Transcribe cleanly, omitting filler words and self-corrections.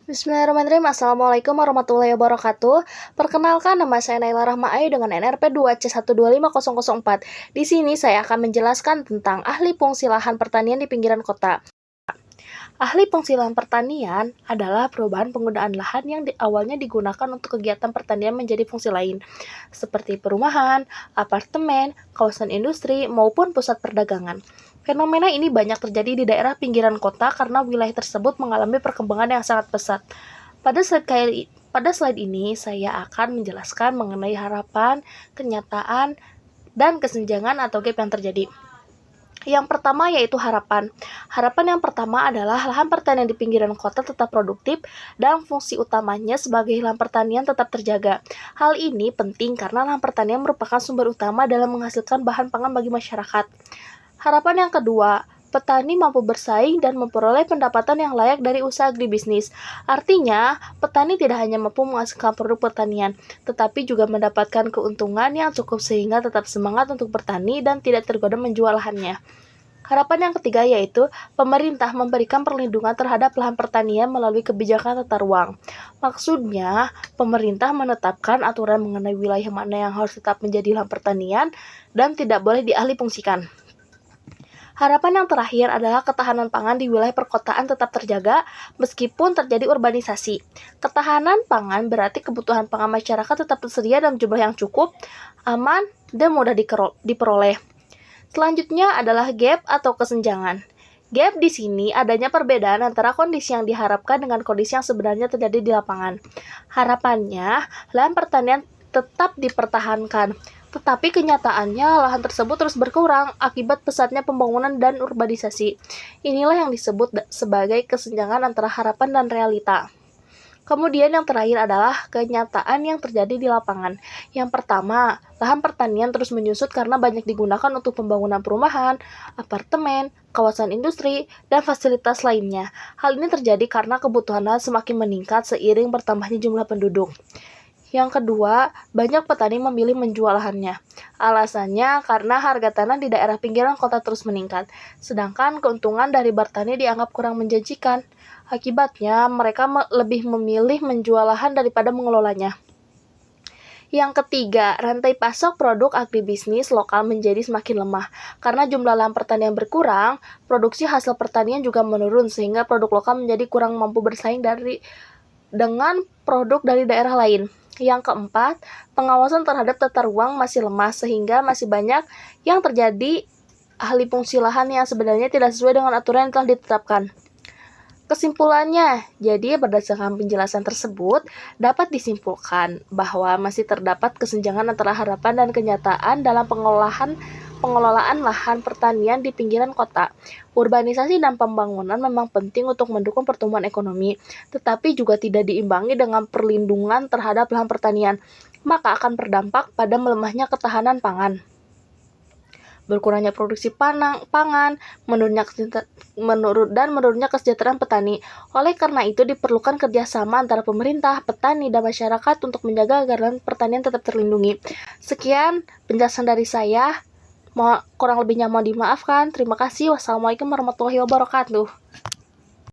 Bismillahirrahmanirrahim. Assalamualaikum warahmatullahi wabarakatuh. Perkenalkan, nama saya Naila Rahma Ayu dengan NRP 2C125004. Di sini saya akan menjelaskan tentang ahli fungsi lahan pertanian di pinggiran kota. Ahli fungsi lahan pertanian adalah perubahan penggunaan lahan yang awalnya digunakan untuk kegiatan pertanian menjadi fungsi lain, seperti perumahan, apartemen, kawasan industri, maupun pusat perdagangan. Fenomena ini banyak terjadi di daerah pinggiran kota karena wilayah tersebut mengalami perkembangan yang sangat pesat. Pada slide ini, saya akan menjelaskan mengenai harapan, kenyataan, dan kesenjangan atau gap yang terjadi. Yang pertama yaitu harapan. Harapan yang pertama adalah lahan pertanian di pinggiran kota tetap produktif dan fungsi utamanya sebagai lahan pertanian tetap terjaga. Hal ini penting karena lahan pertanian merupakan sumber utama dalam menghasilkan bahan pangan bagi masyarakat. Harapan yang kedua, petani mampu bersaing dan memperoleh pendapatan yang layak dari usaha agribisnis. Artinya, petani tidak hanya mampu menghasilkan produk pertanian, tetapi juga mendapatkan keuntungan yang cukup sehingga tetap semangat untuk bertani dan tidak tergoda menjual lahannya. Harapan yang ketiga yaitu pemerintah memberikan perlindungan terhadap lahan pertanian melalui kebijakan tata ruang. Maksudnya, pemerintah menetapkan aturan mengenai wilayah mana yang harus tetap menjadi lahan pertanian dan tidak boleh dialihfungsikan. Harapan yang terakhir adalah ketahanan pangan di wilayah perkotaan tetap terjaga meskipun terjadi urbanisasi. Ketahanan pangan berarti kebutuhan pangan masyarakat tetap tersedia dalam jumlah yang cukup, aman, dan mudah diperoleh. Selanjutnya adalah gap atau kesenjangan. Gap di sini adanya perbedaan antara kondisi yang diharapkan dengan kondisi yang sebenarnya terjadi di lapangan. Harapannya, lahan pertanian tetap dipertahankan, tetapi kenyataannya lahan tersebut terus berkurang akibat pesatnya pembangunan dan urbanisasi. Inilah yang disebut sebagai kesenjangan antara harapan dan realita. Kemudian yang terakhir adalah kenyataan yang terjadi di lapangan. Yang pertama, lahan pertanian terus menyusut karena banyak digunakan untuk pembangunan perumahan, apartemen, kawasan industri, dan fasilitas lainnya. Hal ini terjadi karena kebutuhan lahan semakin meningkat seiring bertambahnya jumlah penduduk. Yang kedua, banyak petani memilih menjual lahannya. Alasannya karena harga tanah di daerah pinggiran kota terus meningkat, sedangkan keuntungan dari bertani dianggap kurang menjanjikan. Akibatnya, mereka lebih memilih menjual lahan daripada mengelolanya. Yang ketiga, rantai pasok produk agribisnis lokal menjadi semakin lemah. Karena jumlah lahan pertanian berkurang, produksi hasil pertanian juga menurun sehingga produk lokal menjadi kurang mampu bersaing dengan produk dari daerah lain. Yang keempat, pengawasan terhadap tata ruang masih lemah sehingga masih banyak yang terjadi ahli fungsi lahan yang sebenarnya tidak sesuai dengan aturan yang telah ditetapkan. Kesimpulannya, jadi berdasarkan penjelasan tersebut, dapat disimpulkan bahwa masih terdapat kesenjangan antara harapan dan kenyataan dalam pengelolaan lahan pertanian di pinggiran kota. Urbanisasi dan pembangunan memang penting untuk mendukung pertumbuhan ekonomi, tetapi juga tidak diimbangi dengan perlindungan terhadap lahan pertanian, maka akan berdampak pada melemahnya ketahanan pangan, berkurangnya produksi pangan, menurunnya kesejahteraan petani. Oleh karena itu diperlukan kerjasama antara pemerintah, petani, dan masyarakat untuk menjaga agar lahan pertanian tetap terlindungi. Sekian penjelasan dari saya. Kurang lebihnya mohon dimaafkan. Terima kasih. Wassalamualaikum warahmatullahi wabarakatuh.